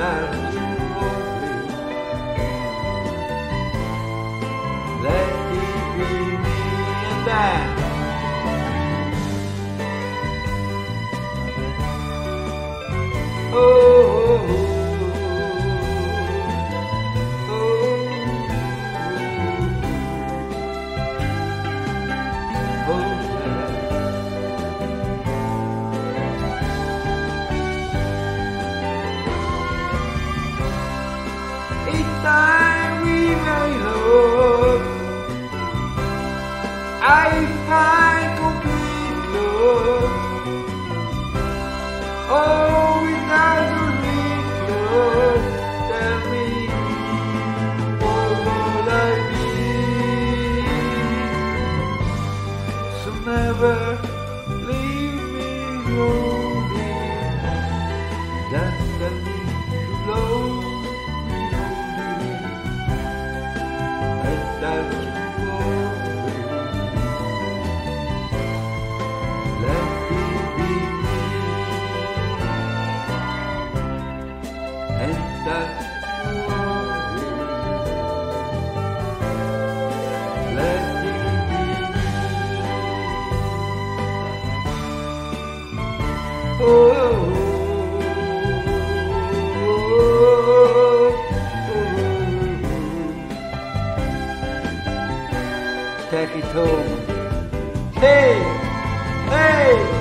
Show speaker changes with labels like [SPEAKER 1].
[SPEAKER 1] starti fuori. Let it be me and that. Oh, oh, oh, oh, oh, oh. Each time we make love, I find complete love. Oh, without a love, tell me what would I be? So never leave me lonely. That's the need to love me only. And that's worry. Let it be me. And that's worry. Let it be me. Oh, oh, oh, oh. Take it home. Hey, hey.